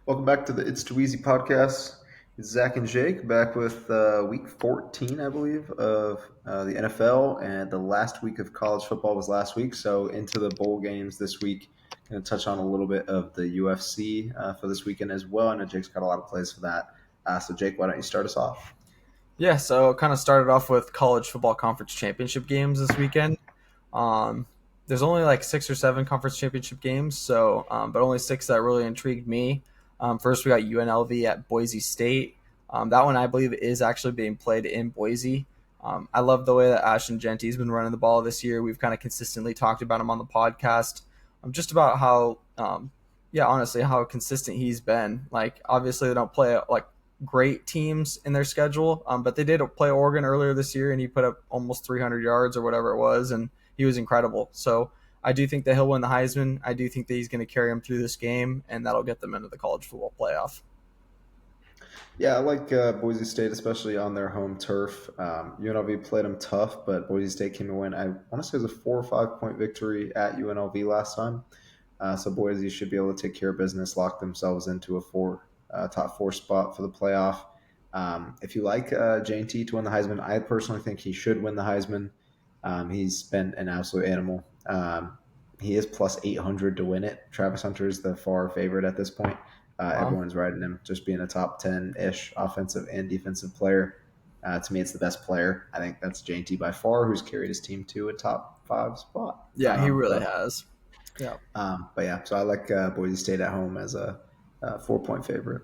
Welcome back to the It's Too Easy podcast. It's Zach and Jake back with week 14, I believe, of the NFL, and the last week of college football was last week. So into the bowl games this week. Going to touch on a little bit of the UFC for this weekend as well. I know Jake's got a lot of plays for that. So Jake, why don't you start us off? Yeah, so kind of started off with college football conference championship games this weekend. Um, there's only like 6 or 7 conference championship games, but only 6 that really intrigued me. First, we got UNLV at Boise State. That one I believe is actually being played in Boise. I love the way that Ashton Genty's been running the ball this year. We've kind of consistently talked about him on the podcast. Just about how, honestly, how consistent he's been. Like, obviously, they don't play like great teams in their schedule, but they did play Oregon earlier this year, and he put up almost 300 yards or whatever it was, and he was incredible. So I do think that he'll win the Heisman. I do think that he's going to carry him through this game, and that'll get them into the college football playoff. Yeah, I like Boise State, especially on their home turf. UNLV played them tough, but Boise State came to win. I want to say it was a 4 or 5 point victory at UNLV last time. So Boise should be able to take care of business, lock themselves into a top four spot for the playoff. If you like J&T to win the Heisman, I personally think he should win the Heisman. He's been an absolute animal. He is plus 800 to win it. Travis Hunter is the far favorite at this point. Um, Everyone's riding him, just being a top 10-ish offensive and defensive player. To me, it's the best player. I think that's J&T by far, who's carried his team to a top 5 spot. yeah, he really has. Yeah. But yeah, so I like Boise State at home as a 4 point favorite.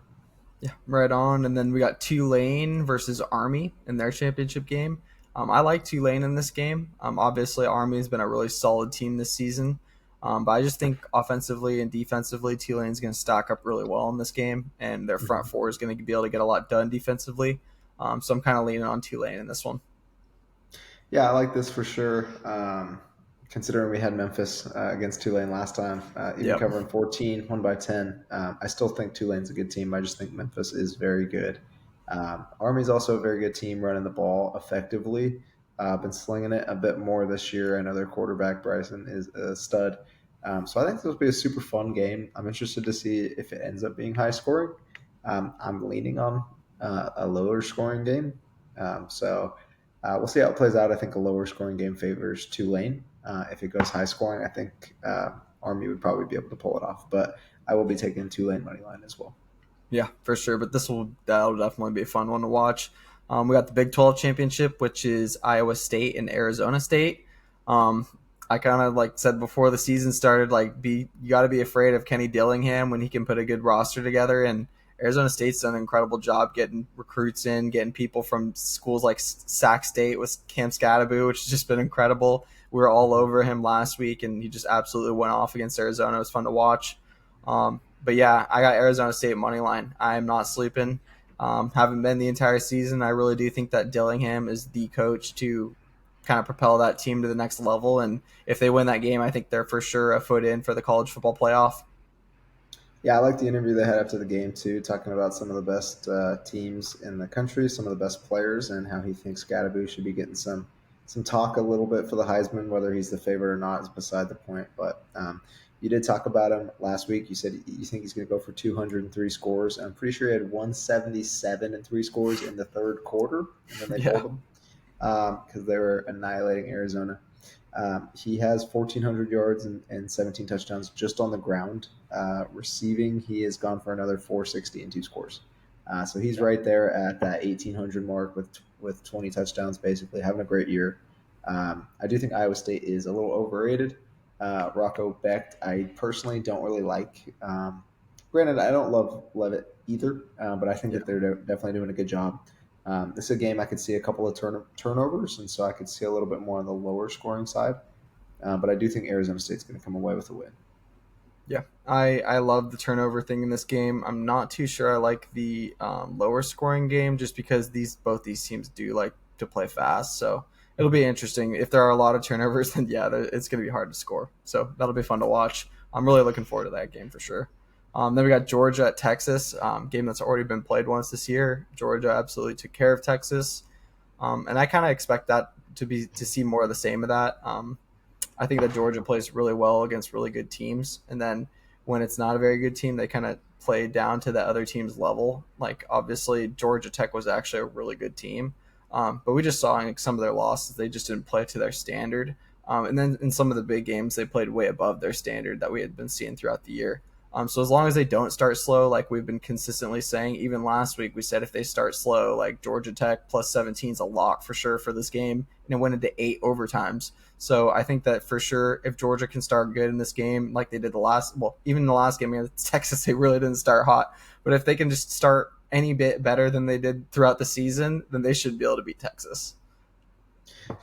Yeah, right on. And then we got Tulane versus Army in their championship game. I like Tulane in this game. Obviously, Army has been a really solid team this season. But I just think offensively and defensively, Tulane's going to stack up really well in this game, and their front four is going to be able to get a lot done defensively. So I'm kind of leaning on Tulane in this one. Yeah, I like this for sure. Considering we had Memphis against Tulane last time, even Yep. covering 14, won by 10. I still think Tulane's a good team. I just think Memphis is very good. Army's also a very good team running the ball effectively. Been slinging it a bit more this year. I know their quarterback, Bryson, is a stud. So I think this will be a super fun game. I'm interested to see if it ends up being high scoring. I'm leaning on a lower scoring game. We'll see how it plays out. I think a lower scoring game favors Tulane. If it goes high scoring, I think Army would probably be able to pull it off. But I will be taking Tulane money line as well. Yeah, for sure. But that'll definitely be a fun one to watch. We got the Big 12 championship, which is Iowa State and Arizona State. Um, I kind of like said before the season started, you got to be afraid of Kenny Dillingham when he can put a good roster together. And Arizona State's done an incredible job getting recruits in, getting people from schools like Sac State with Cam Scadaboo, which has just been incredible. We were all over him last week, and he just absolutely went off against Arizona. It was fun to watch. But yeah, I got Arizona State money line. I am not sleeping. Haven't been the entire season. I really do think that Dillingham is the coach to kind of propel that team to the next level. And if they win that game, I think they're for sure a foot in for the college football playoff. Yeah, I like the interview they had after the game too, talking about some of the best teams in the country, some of the best players, and how he thinks Scadaboo should be getting some talk a little bit for the Heisman. Whether he's the favorite or not is beside the point. But you did talk about him last week. You said you think he's going to go for 203 scores. I'm pretty sure he had 177 and 3 scores in the third quarter, and then they Yeah. pulled him because they were annihilating Arizona. He has 1,400 yards and 17 touchdowns just on the ground. Receiving, he has gone for another 460 and 2 scores. So he's right there at that 1,800 mark with 20 touchdowns, basically having a great year. I do think Iowa State is a little overrated. Rocco Becht, I personally don't really like. Granted, I don't love Levitt either, but I think Yeah. that they're definitely doing a good job. This is a game I could see a couple of turnovers, and so I could see a little bit more on the lower scoring side. But I do think Arizona State's going to come away with a win. Yeah, I love the turnover thing in this game. I'm not too sure I like the lower scoring game just because both these teams do like to play fast. So it'll be interesting. If there are a lot of turnovers, then yeah, it's going to be hard to score. So that'll be fun to watch. I'm really looking forward to that game for sure. Then we got Georgia at Texas, game that's already been played once this year. Georgia absolutely took care of Texas, and I kind of expect that to see more of the same of that. I think that Georgia plays really well against really good teams. And then when it's not a very good team, they kind of play down to that other team's level. Like obviously Georgia Tech was actually a really good team, but we just saw in some of their losses they just didn't play to their standard. And then in some of the big games, they played way above their standard that we had been seeing throughout the year. So as long as they don't start slow, like we've been consistently saying, even last week we said if they start slow, like Georgia Tech plus 17 is a lock for sure for this game, and it went into 8 overtimes. So I think that for sure, if Georgia can start good in this game, like they did even the last game against Texas, they really didn't start hot. But if they can just start any bit better than they did throughout the season, then they should be able to beat Texas.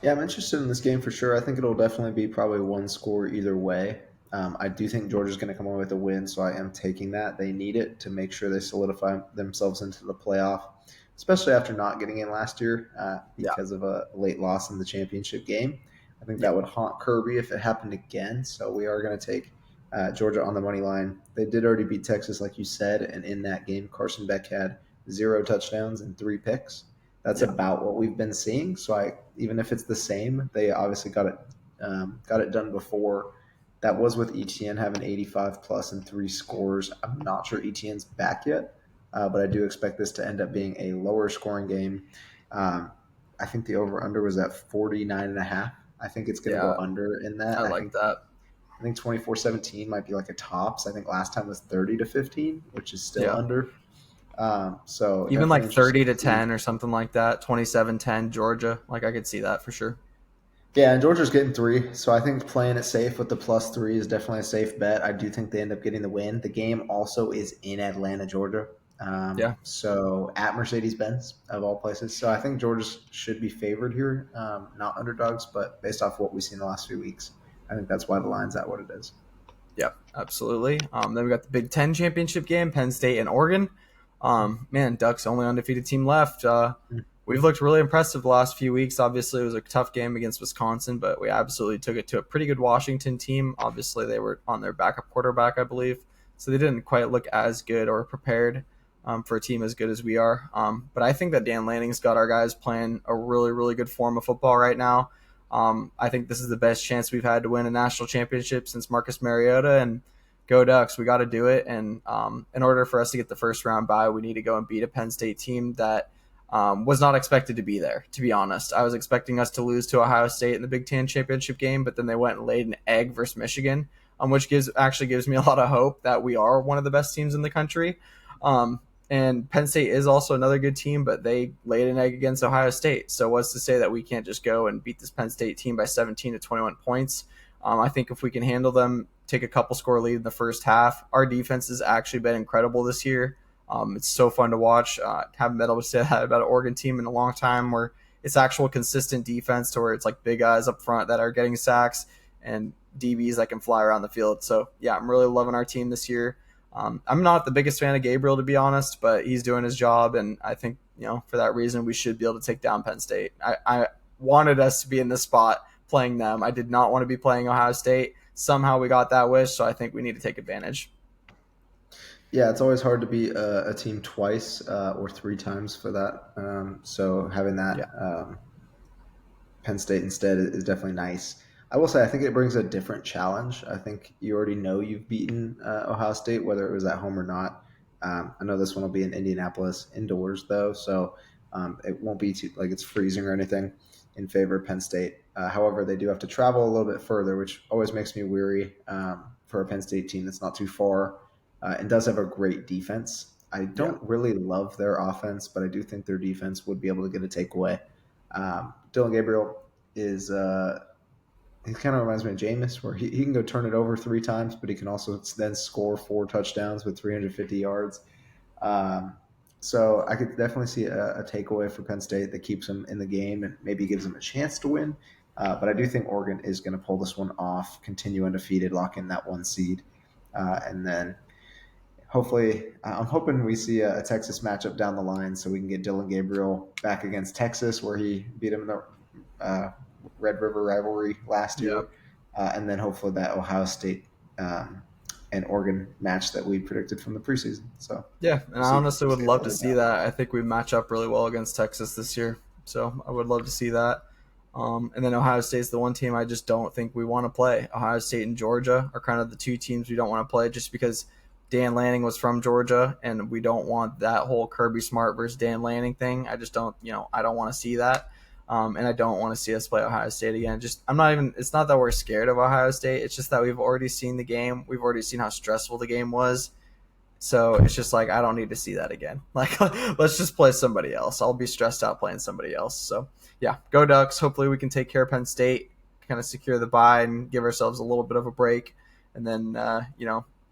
Yeah, I'm interested in this game for sure. I think it'll definitely be probably one score either way. I do think Georgia's going to come away with a win, so I am taking that. They need it to make sure they solidify themselves into the playoff, especially after not getting in last year Yeah, because of a late loss in the championship game. I think yeah, that would haunt Kirby if it happened again. So we are going to take Georgia on the money line. They did already beat Texas, like you said, and in that game, Carson Beck had 0 touchdowns and 3 picks. That's yeah, about what we've been seeing. So even if it's the same, they obviously got it done before. That was with ETN having 85 plus and 3 scores. I'm not sure ETN's back yet, but I do expect this to end up being a lower scoring game. Um, I think the over under was at 49 and a half. I think it's going to go yeah. under in that. I like that. I think 24-17 might be like a tops. I think last time was 30-15, which is still Yeah. under. So Even definitely like interested 30 to to see. 10 or something like that, 27-10 Georgia. Like I could see that for sure. Yeah, and Georgia's getting 3, so I think playing it safe with the +3 is definitely a safe bet. I do think they end up getting the win. The game also is in Atlanta, Georgia, Yeah. so at Mercedes-Benz of all places. So I think Georgia should be favored here, not underdogs, but based off what we've seen the last few weeks, I think that's why the line's at what it is. Yep, absolutely. Then we got the Big Ten championship game, Penn State and Oregon. Man, Ducks only undefeated team left. We've looked really impressive the last few weeks. Obviously, it was a tough game against Wisconsin, but we absolutely took it to a pretty good Washington team. Obviously, they were on their backup quarterback, I believe, so they didn't quite look as good or prepared for a team as good as we are. But I think that Dan Lanning's got our guys playing a really, really good form of football right now. I think this is the best chance we've had to win a national championship since Marcus Mariota, and go Ducks. We got to do it. And in order for us to get the first round bye, we need to go and beat a Penn State team that was not expected to be there, to be honest. I was expecting us to lose to Ohio State in the Big Ten championship game, but then they went and laid an egg versus Michigan, which gives me a lot of hope that we are one of the best teams in the country. Um, and Penn State is also another good team, but they laid an egg against Ohio State. So what's to say that we can't just go and beat this Penn State team by 17 to 21 points? I think if we can handle them, take a couple score lead in the first half, our defense has actually been incredible this year. It's so fun to watch. Haven't been able to say that about an Oregon team in a long time, where it's actual consistent defense to where it's like big guys up front that are getting sacks and DBs that can fly around the field. So yeah, I'm really loving our team this year. I'm not the biggest fan of Gabriel, to be honest, but he's doing his job, and I think for that reason we should be able to take down Penn State. I wanted us to be in this spot playing them. I did not want to be playing Ohio State. Somehow we got that wish, so I think we need to take advantage. Yeah, it's always hard to beat a team twice or 3 times for that. So having Yeah, that Penn State instead is definitely nice. I will say I think it brings a different challenge. I think you already know you've beaten Ohio State, whether it was at home or not. I know this one will be in Indianapolis indoors though, so it won't be too like it's freezing or anything in favor of Penn State. However, they do have to travel a little bit further, which always makes me weary for a Penn State team that's not too far and does have a great defense. I yeah, don't really love their offense, but I do think their defense would be able to get a takeaway. Dylan Gabriel is he kind of reminds me of Jameis, where he can go turn it over 3 times, but he can also then score 4 touchdowns with 350 yards. Um, so I could definitely see a takeaway for Penn State that keeps them in the game and maybe gives them a chance to win. But I do think Oregon is going to pull this one off, continue undefeated, lock in that 1 seed, and then hopefully, I'm hoping we see a Texas matchup down the line so we can get Dylan Gabriel back against Texas, where he beat him in the Red River rivalry last yeah. year, and then hopefully that Ohio State and Oregon match that we predicted from the preseason. So Yeah, and we'll I see. honestly We'll would see how love that to works see out. that. I think we match up really well against Texas this year, so I would love to see that. And then Ohio State's the one team I just don't think we want to play. Ohio State and Georgia are kind of the two teams we don't want to play just because Dan Lanning was from Georgia and we don't want that whole Kirby Smart versus Dan Lanning thing. I just don't, I don't want to see that. And I don't want to see us play Ohio State again. I'm not even, it's not that we're scared of Ohio State. It's just that we've already seen the game. We've already seen how stressful the game was. So it's just like, I don't need to see that again. Like, let's just play somebody else. I'll be stressed out playing somebody else. So, yeah, go Ducks. Hopefully, we can take care of Penn State, kind of secure the bye, and give ourselves a little bit of a break. And then,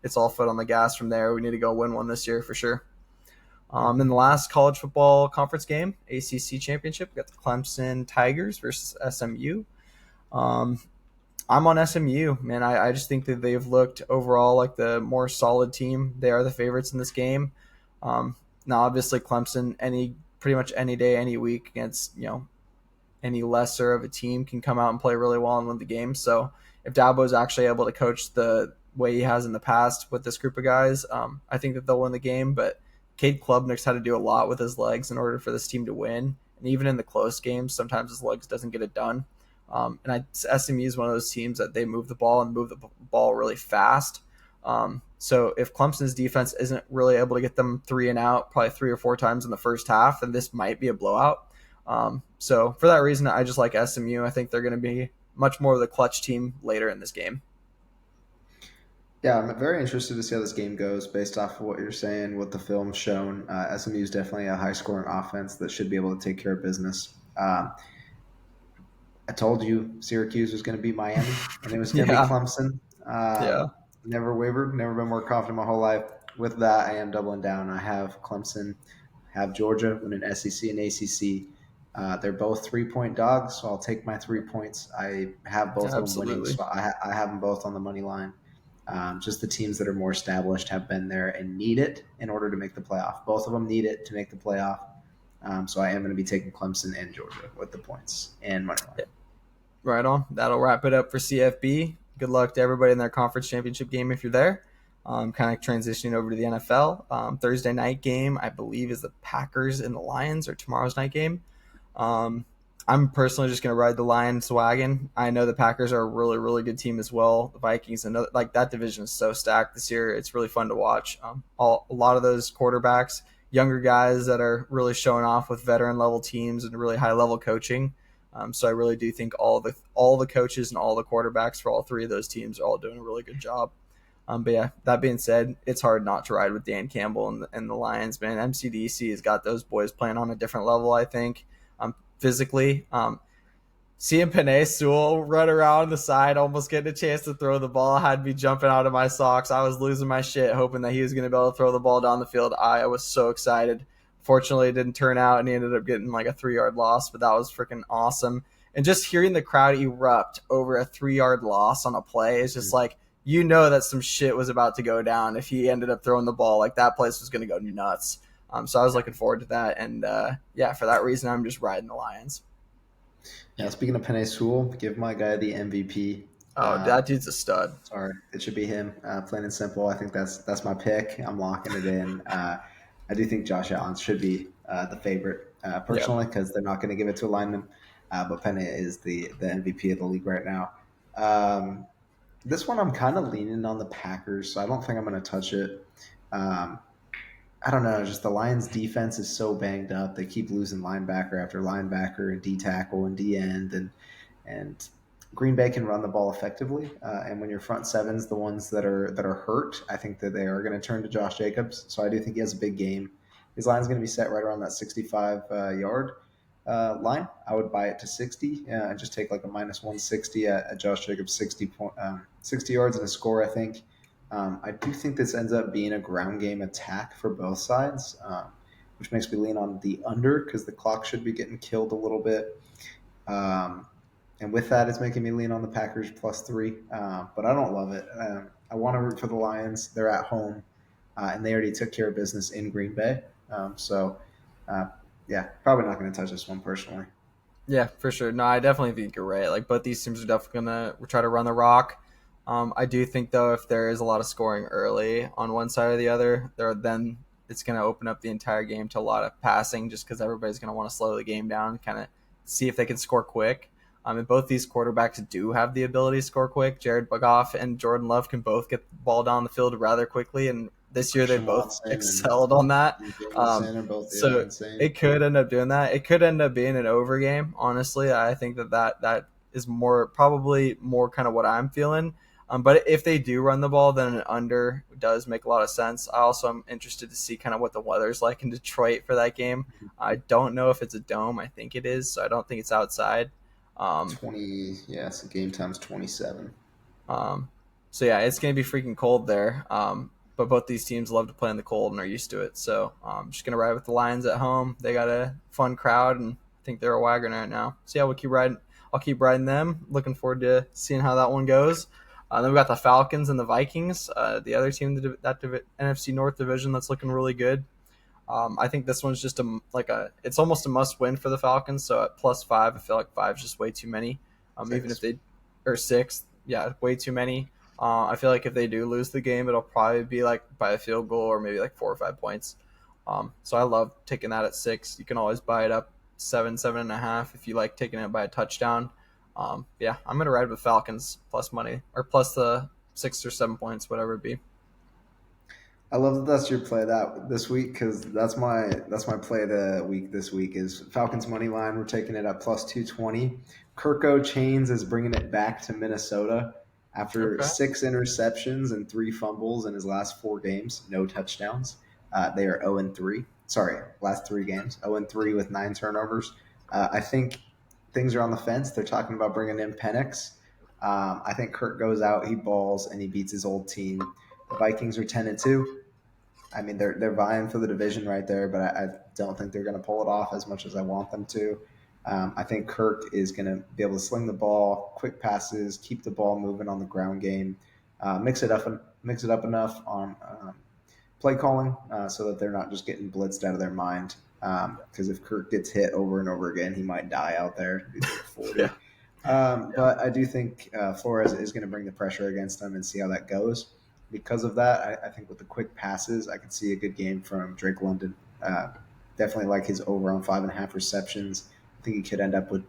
it's all foot on the gas from there. We need to go win one this year for sure. In the last college football conference game, ACC championship, we got the Clemson Tigers versus SMU. Um, I'm on SMU, man. I just think that they've looked overall like the more solid team. They are the favorites in this game. Now, obviously, Clemson, pretty much any day, any week against any lesser of a team can come out and play really well and win the game. So if Dabo is actually able to coach the way he has in the past with this group of guys, I think that they'll win the game. But Cade Klubnik's had to do a lot with his legs in order for this team to win. And even in the close games, sometimes his legs doesn't get it done. SMU is one of those teams that they move the ball and move the ball really fast. So if Clemson's defense isn't really able to get them 3 and out, probably 3 or 4 times in the first half, then this might be a blowout. So for that reason, I just like SMU. I think they're going to be much more of the clutch team later in this game. Yeah, I'm very interested to see how this game goes based off of what you're saying, what the film's shown. SMU is definitely a high scoring offense that should be able to take care of business. I told you Syracuse was going to beat Miami, and it was going to be Yeah, Clemson. yeah, Never wavered, never been more confident my whole life. With that, I am doubling down. I have Clemson, have Georgia winning SEC and ACC. They're both 3-point dogs, so I'll take my 3 points. I have both of them winning, absolutely. so I have them both on the money line. Just the teams that are more established have been there and need it in order to make the playoff. Both of them need it to make the playoff. So I am going to be taking Clemson and Georgia with the points and money line. Right on. That'll wrap it up for CFB. Good luck to everybody in their conference championship game if you're there. Kind of transitioning over to the NFL. Thursday night game, I believe, is the Packers and the Lions, or tomorrow's night game. Um, I'm personally just going to ride the Lions wagon. I know the Packers are a really, really good team as well. The Vikings, and like that division is so stacked this year. It's really fun to watch. A lot of those quarterbacks, younger guys that are really showing off with veteran level teams and really high level coaching. So I really do think all the coaches and all the quarterbacks for all 3 of those teams are all doing a really good job. But yeah, that being said, it's hard not to ride with Dan Campbell and the Lions, man. MCDC has got those boys playing on a different level, I think, physically. Seeing Panay Sewell run around the side, almost getting a chance to throw the ball, had me jumping out of my socks. I was losing my shit, hoping that he was going to be able to throw the ball down the field. I was so excited. Fortunately, it didn't turn out, and he ended up getting like a 3-yard loss, but that was freaking awesome. And just hearing the crowd erupt over a 3-yard loss on a play is just like, that some shit was about to go down if he ended up throwing the ball. Like, that place was going to go nuts. So I was looking forward to that. And for that reason, I'm just riding the Lions. Yeah, speaking of Penei Sewell, give my guy the MVP. Oh, that dude's a stud. Sorry, it should be him. Plain and simple. I think that's my pick. I'm locking it in. I do think Josh Allen should be the favorite Yeah. personally because they're not going to give it to a lineman. But Penei is the MVP of the league right now. This one I'm kind of leaning on the Packers, so I don't think I'm going to touch it. Um, I don't know. Just the Lions' defense is so banged up. They keep losing linebacker after linebacker and D tackle and D end, and Green Bay can run the ball effectively. And when your front seven's the ones that are hurt, I think that they are going to turn to Josh Jacobs. So I do think he has a big game. His line's going to be set right around that 65 yard line. I would buy it to 60 and just take like a minus 160 at Josh Jacobs 60 yards and a score. I think. I do think this ends up being a ground game attack for both sides, which makes me lean on the under because the clock should be getting killed a little bit. Um, and with that, it's making me lean on the Packers +3. But I don't love it. I want to root for the Lions. They're at home, and they already took care of business in Green Bay. So, yeah, probably not going to touch this one personally. Yeah, for sure. No, I definitely think you're right. Like, both these teams are definitely going to try to run the rock. I do think, though, if there is a lot of scoring early on one side or the other, then it's going to open up the entire game to a lot of passing just because everybody's going to want to slow the game down, kind of see if they can score quick. And both these quarterbacks do have the ability to score quick. Jared Goff and Jordan Love can both get the ball down the field rather quickly, and this year they Christian both Watson excelled on that. and Um, Jameson are both so insane. it could end up doing that. It could end up being an over game. Honestly, I think that is more probably more kind of what I'm feeling. But if they do run the ball, then an under does make a lot of sense. I also am interested to see kind of what the weather's like in Detroit for that game. I don't know if it's a dome. I think it is, so I don't think it's outside. Um, 20, yeah, so game time's 27. um, so yeah, it's going to be freaking cold there. But both these teams love to play in the cold and are used to it. So I'm just going to ride with the Lions at home. They got a fun crowd, and I think they're a wagon right now. So yeah, we'll keep riding. I'll keep riding them. Looking forward to seeing how that one goes. Then we got the Falcons and the Vikings, the other team that NFC North division that's looking really good. I think this one's just it's almost a must win for the Falcons. So at +5, I feel like five is just way too many. Even if 6. they or six, yeah, way too many. I feel like if they do lose the game, it'll probably be like by a field goal or maybe like 4 or 5 points. So I love taking that at 6. You can always buy it up 7, 7.5 if you like taking it by a touchdown. Yeah, I'm gonna ride with Falcons plus money or plus the 6 or 7 points, whatever it be. I love that that's your play that this week because that's my play of the week this week is Falcons money line. We're taking it at +220. Kirko Chains is bringing it back to Minnesota after Okay. 6 interceptions and 3 fumbles in his last 4 games, no touchdowns. They are 0-3. Sorry, last 3 games, 0-3 with 9 turnovers. I think things are on the fence. They're talking about bringing in Penix. I think Kirk goes out, he balls, and he beats his old team. The Vikings are 10-2. I mean, they're vying for the division right there, but I don't think they're going to pull it off as much as I want them to. I think Kirk is going to be able to sling the ball, quick passes, keep the ball moving on the ground game, mix it up enough on play calling so that they're not just getting blitzed out of their mind. Because if Kirk gets hit over and over again, he might die out there. He's like Yeah. 40. But I do think Flores is going to bring the pressure against them and see how that goes. Because of that, I think with the quick passes, I could see a good game from Drake London. Definitely like his over on 5.5 receptions. I think he could end up with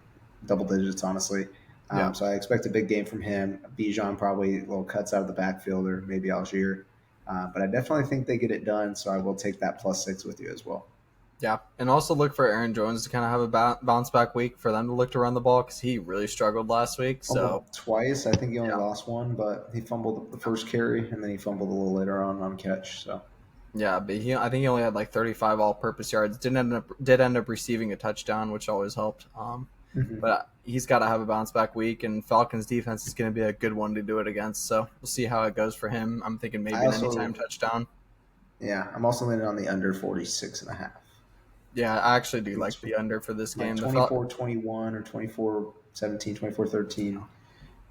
double digits, honestly. Yeah. So I expect a big game from him. Bijan probably little cuts out of the backfield, or maybe Algier. But I definitely think they get it done. So I will take that +6 with you as well. Yeah, and also look for Aaron Jones to kind of have a bounce back week for them to look to run the ball because he really struggled last week. So Fumbled twice. I think he only yeah, lost one, but he fumbled the first carry and then he fumbled a little later on catch. So yeah, but I think he only had like 35 all-purpose yards. Did end up receiving a touchdown, which always helped. mm-hmm. But he's got to have a bounce back week, and Falcons defense is going to be a good one to do it against. So we'll see how it goes for him. I'm thinking I maybe an anytime also, touchdown. yeah, I'm also leaning on the under 46.5. Yeah, I actually I do think like it's the under for this like game. 24-21 or 24-17, 24-13.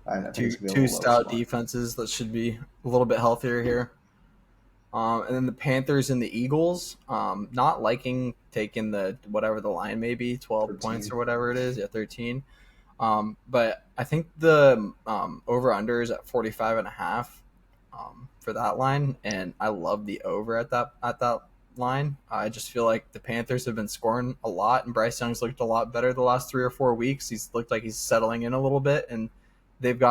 I think Two it's going to be a two little low stout scoring. defenses that should be a little bit healthier here. And then the Panthers and the Eagles, not liking taking the whatever the line may be, 12 points 13. or whatever it is, yeah, 13. But I think the over under is at 45.5 for that line, and I love the over at that line. I just feel like the Panthers have been scoring a lot, and Bryce Young's looked a lot better the last 3 or 4 weeks. He's looked like he's settling in a little bit, and they've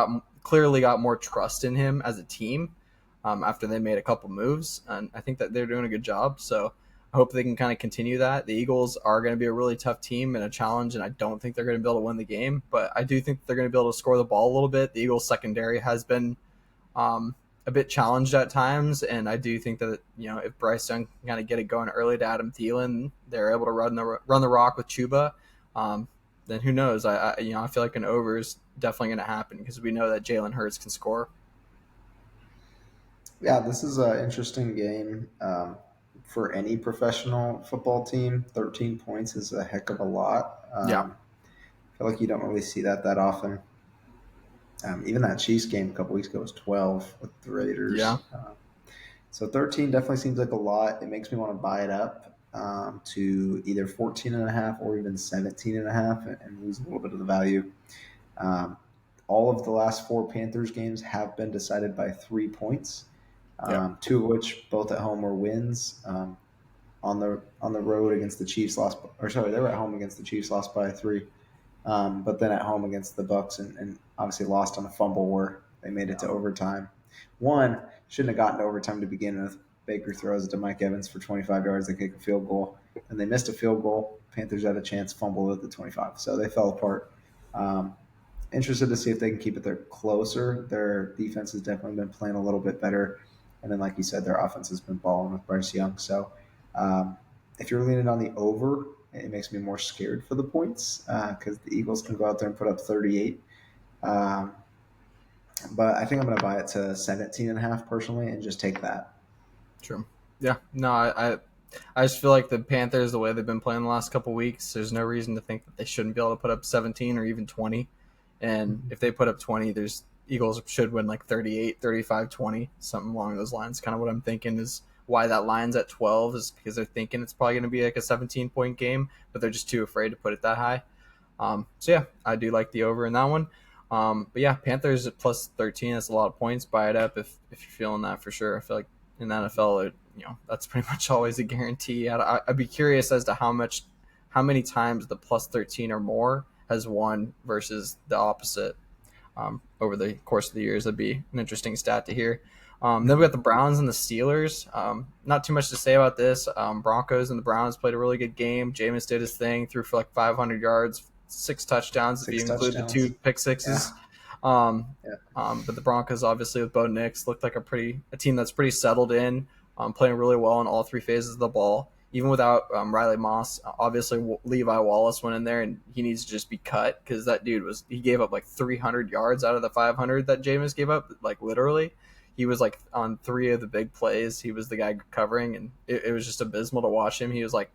clearly got more trust in him as a team after they made a couple moves, and I think that they're doing a good job. So I hope they can kind of continue that. The Eagles are going to be a really tough team and a challenge, and I don't think they're going to be able to win the game, but I do think they're going to be able to score the ball a little bit. The Eagles secondary has been a bit challenged at times, and I do think that if Bryce Young can kind of get it going early to Adam Thielen, they're able to run the rock with Chuba. Then who knows? I feel like an over is definitely going to happen because we know that Jalen Hurts can score. Yeah, this is an interesting game for any professional football team. 13 points is a heck of a lot. Yeah, I feel like you don't really see that often. Even that Chiefs game a couple weeks ago was 12 with the yeah, Raiders. So 13 definitely seems like a lot. It makes me want to buy it up to either 14.5 or even 17.5 and lose a little bit of the value. Um, all of the last 4 Panthers games have been decided by 3 points, yeah, 2 of which both at home were wins. On the road against the Chiefs lost, or sorry, they were at home against the Chiefs lost by 3. But then at home against the Bucks and obviously lost on a fumble where they made it Yeah. to overtime. One shouldn't have gotten to overtime to begin with. Baker throws it to Mike Evans for 25 yards. They kick a field goal, and they missed a field goal. Panthers had a chance, fumbled at the 25, so they fell apart. Um, Interested to see if they can keep it there closer. Their defense has definitely been playing a little bit better, and then like you said, their offense has been balling with Bryce Young. So um, if you're leaning on the over, it makes me more scared for the points because the Eagles can go out there and put up 38. Um, but I think I'm going to buy it to 17 and a half personally and just take that. True. Yeah. No, I just feel like the Panthers, the way they've been playing the last couple weeks, there's no reason to think that they shouldn't be able to put up 17 or even 20. And if they put up 20, there's Eagles should win like 38, 35, 20, something along those lines. Kind of what I'm thinking is why that line's at 12 is because they're thinking it's probably going to be like a 17-point game, but they're just too afraid to put it that high. So yeah, I do like the over in that one. But yeah, Panthers at plus 13. That's a lot of points. Buy it up if you're feeling that for sure. I feel like in the NFL, that's pretty much always a guarantee. I'd be curious as to how many times the plus 13 or more has won versus the opposite over the course of the years. That'd be an interesting stat to hear. Then we got the Browns and the Steelers. Not too much to say about this. Broncos and the Browns played a really good game. Jameis did his thing, threw for like 500 yards, 6 touchdowns if you Six include the touchdowns. 2 pick sixes. Yeah. Yeah. But the Broncos, obviously, with Bo Nix, looked like a team that's pretty settled in, playing really well in all three phases of the ball. Even without Riley Moss, obviously Levi Wallace went in there and he needs to just be cut because that dude he gave up like 300 yards out of the 500 that Jameis gave up, like literally. He was like on 3 of the big plays. He was the guy covering, and it was just abysmal to watch him. He was like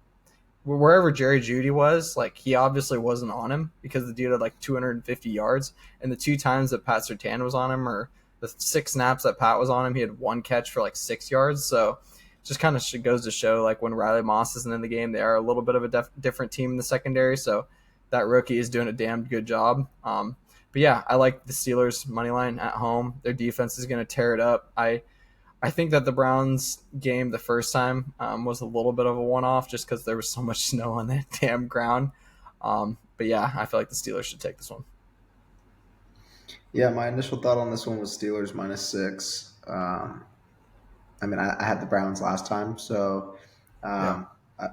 wherever Jerry Judy was, like he obviously wasn't on him because the dude had like 250 yards, and the 2 times that Pat Surtain was on him, or the 6 snaps that Pat was on him, he had 1 catch for like 6 yards. So just kind of goes to show like when Riley Moss isn't in the game, they are a little bit of a different team in the secondary. So that rookie is doing a damn good job. But yeah, I like the Steelers money line at home. Their defense is going to tear it up. I think that the Browns game the first time was a little bit of a one-off just because there was so much snow on that damn ground. But yeah, I feel like the Steelers should take this one. Yeah, my initial thought on this one was Steelers -6. I mean, I had the Browns last time, so Yeah,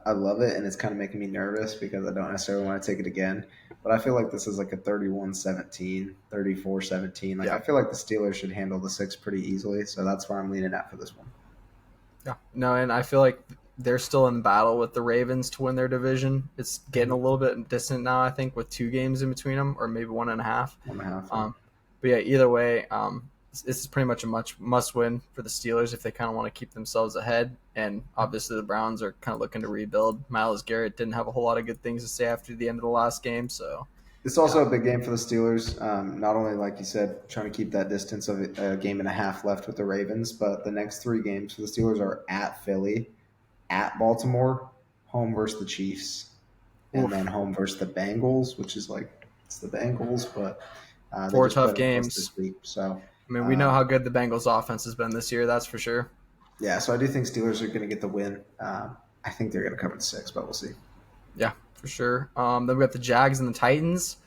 I love it, and it's kind of making me nervous because I don't necessarily want to take it again. But I feel like this is like a 31-17, 34-17. Like, I yeah, feel like the Steelers should handle the 6 pretty easily, so that's where I'm leaning at for this one. yeah. No, and I feel like they're still in battle with the Ravens to win their division. It's getting a Mhm. little bit distant now, I think, with 2 games in between them, or maybe 1.5. 1.5, yeah. Um, but yeah, either way, this is pretty much a must win for the Steelers if they kind of want to keep themselves ahead. And obviously, the Browns are kind of looking to rebuild. Myles Garrett didn't have a whole lot of good things to say after the end of the last game, so It's yeah, also a big game for the Steelers. Not only, like you said, trying to keep that distance of a game and a half left with the Ravens, but the next 3 games for the Steelers are at Philly, at Baltimore, home versus the Chiefs, and then oof, home versus the Bengals, which is like it's the Bengals, but they four just tough played them close games. this week. So I mean, we know um, how good the Bengals offense has been this year, that's for sure. yeah, so I do think Steelers are going to get the win. I think they're going to cover the 6, but we'll see. Yeah, for sure. Then we got the Jags and the Titans.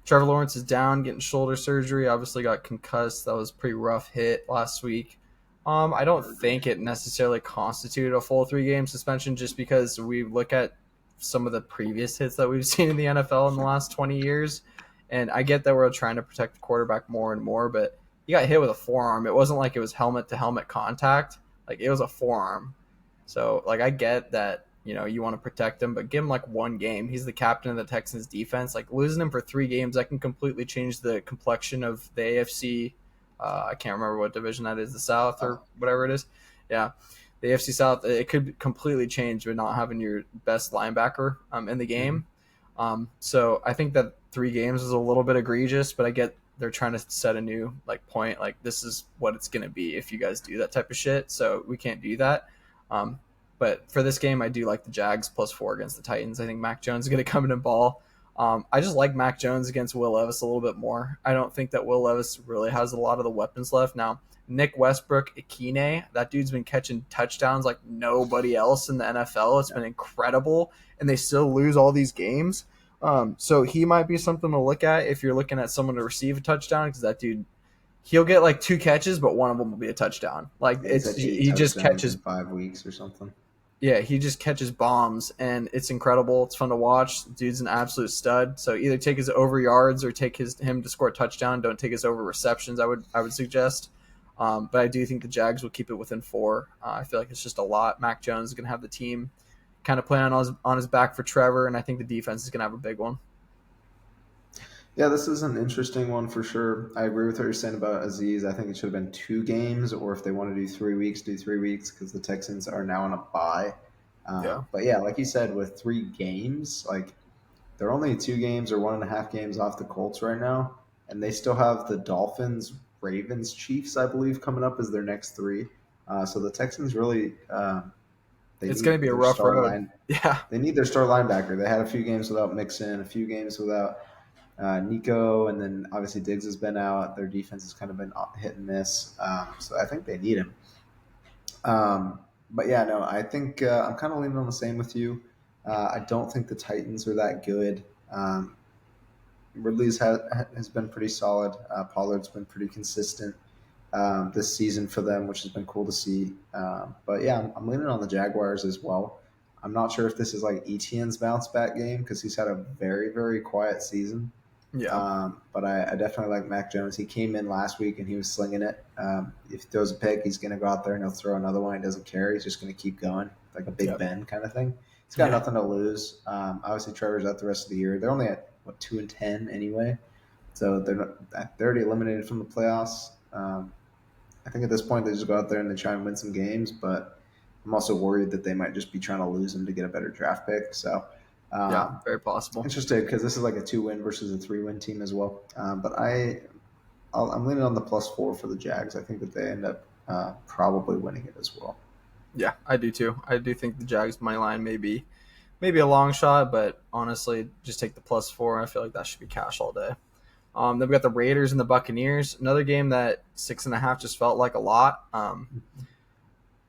Trevor Lawrence is down, getting shoulder surgery. Obviously got concussed. That was a pretty rough hit last week. I don't think it necessarily constituted a full 3 game suspension just because we look at some of the previous hits that we've seen in the NFL in the last 20 years. And I get that we're trying to protect the quarterback more and more, but he got hit with a forearm. It wasn't like it was helmet to helmet contact. Like it was a forearm. So like I get that you want to protect him, but give him like 1 game. He's the captain of the Texans defense. Like losing him for 3 games, that can completely change the complexion of the AFC. I can't remember what division that is, the South or whatever it is. Yeah, the AFC South. It could completely change with not having your best linebacker in the Mm-hmm. game. So I think that 3 games is a little bit egregious, but I get they're trying to set a new like point. Like this is what it's going to be if you guys do that type of shit. So we can't do that. Um, but for this game, I do like the Jags +4 against the Titans. I think Mac Jones is going to come in and ball. I just like Mac Jones against Will Levis a little bit more. I don't think that Will Levis really has a lot of the weapons left. Now, Nick Westbrook Ikine, that dude's been catching touchdowns like nobody else in the NFL. It's Yeah. been incredible, and they still lose all these games. So he might be something to look at if you're looking at someone to receive a touchdown, because that dude, he'll get like two catches, but one of them will be a touchdown. Like Yeah, he's had eight he just touchdowns in catches. 5 weeks or something. Yeah, he just catches bombs, and it's incredible. It's fun to watch. Dude's an absolute stud. So either take his over yards or take him to score a touchdown. Don't take his over receptions. I would suggest. But I do think the Jags will keep it within four. I feel like it's just a lot. Mac Jones is going to have the team kind of playing on his back for Trevor, and I think the defense is going to have a big one. Yeah, this is an interesting one for sure. I agree with what you're saying about Aziz. I think it should have been 2 games, or if they want to do 3 weeks, do 3 weeks because the Texans are now on a bye. Yeah, But yeah, like you said, with 3 games, like they're only 2 games or 1.5 games off the Colts right now, and they still have the Dolphins, Ravens, Chiefs, I believe, coming up as their next three. So the Texans really they it's going to need be a their rough star road. line. Yeah, They need their star linebacker. They had a few games without Mixon, a few games without Nico, and then obviously Diggs has been out. Their defense has kind of been hit and miss. So I think they need him. But yeah, no, I think I'm kind of leaning on the same with you. I don't think the Titans are that good. Ridley's has been pretty solid. Pollard's been pretty consistent this season for them, which has been cool to see. But yeah, I'm leaning on the Jaguars as well. I'm not sure if this is like Etienne's bounce back game because he's had a very, very quiet season. yeah, But I definitely like Mac Jones. He came in last week and he was slinging it. If he throws a pick, he's going to go out there and he'll throw another one. He doesn't care. He's just going to keep going, like a Big yeah, Ben kind of thing. He's got yeah, nothing to lose. Obviously, Trevor's out the rest of the year. They're only at what 2-10 anyway, so they're already eliminated from the playoffs. I think at this point they just go out there and they try and win some games, but I'm also worried that they might just be trying to lose them to get a better draft pick. So yeah. um, Very possible. interested because this is like a 2-win versus a 3-win team as well. But I'm leaning on the +4 for the Jags. I think that they end up probably winning it as well. Yeah, I do too. I do think the Jags money line maybe a long shot, but honestly, just take the +4. I feel like that should be cash all day. Then we got the Raiders and the Buccaneers. Another game that 6.5 just felt like a lot.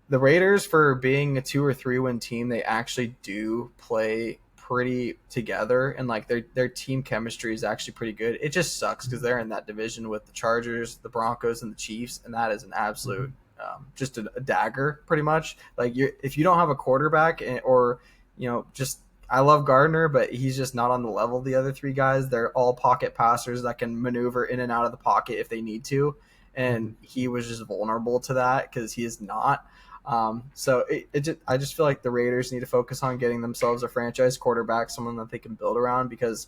The Raiders, for being a 2 or 3 win team, they actually do play pretty together, and like their team chemistry is actually pretty good. It just sucks because they're in that division with the Chargers, the Broncos, and the Chiefs, and that is an absolute just a dagger, pretty much. Like if you don't have a quarterback or just I love Gardner, but he's just not on the level of the other three guys. They're all pocket passers that can maneuver in and out of the pocket if they need to, Mm-hmm. and he was just vulnerable to that because he is not. I just feel like the Raiders need to focus on getting themselves a franchise quarterback, someone that they can build around. Because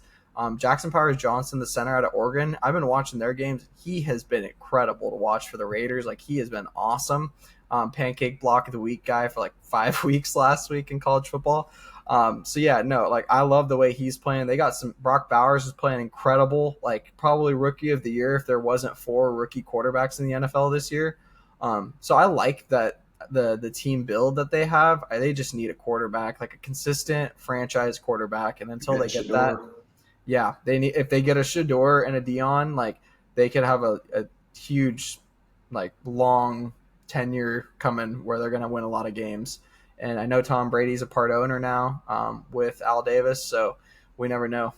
Jackson Powers Johnson, the center out of Oregon, I've been watching their games. He has been incredible to watch for the Raiders. Like he has been awesome. Pancake block of the week guy for like 5 weeks last week in college football. So yeah, no, like I love the way he's playing. They got some Brock Bowers is playing incredible, like probably rookie of the year if there wasn't 4 rookie quarterbacks in the NFL this year. So I like that the team build that they have. They just need a quarterback, like a consistent franchise quarterback, and until Getting they get that, Shador. yeah, they need if they get a Shador and a Dion, like they could have a huge, like long tenure coming where they're going to win a lot of games. And I know Tom Brady's a part owner now with Al Davis, so we never know.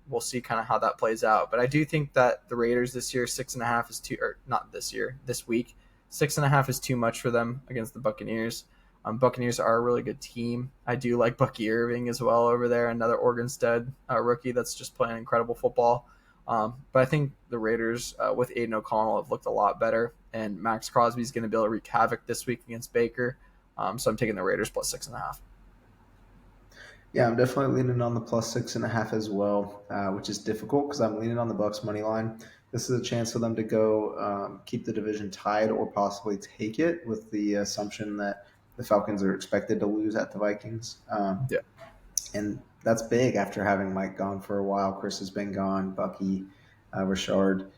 We'll see kind of how that plays out. But I do think that the Raiders this year 6.5 is too, or not this year, this week 6.5 is too much for them against the Buccaneers. Buccaneers are a really good team. I do like Bucky Irving as well over there, another Oregon stud rookie that's just playing incredible football. But I think the Raiders with Aiden O'Connell have looked a lot better, and Max Crosby is going to be able to wreak havoc this week against Baker. So I'm taking the Raiders +6.5. Yeah, I'm definitely leaning on the +6.5 as well, which is difficult because I'm leaning on the Bucks money line. This is a chance for them to go keep the division tied or possibly take it, with the assumption that the Falcons are expected to lose at the Vikings. Yeah, And that's big after having Mike gone for a while. Chris has been gone, Bucky, Richard.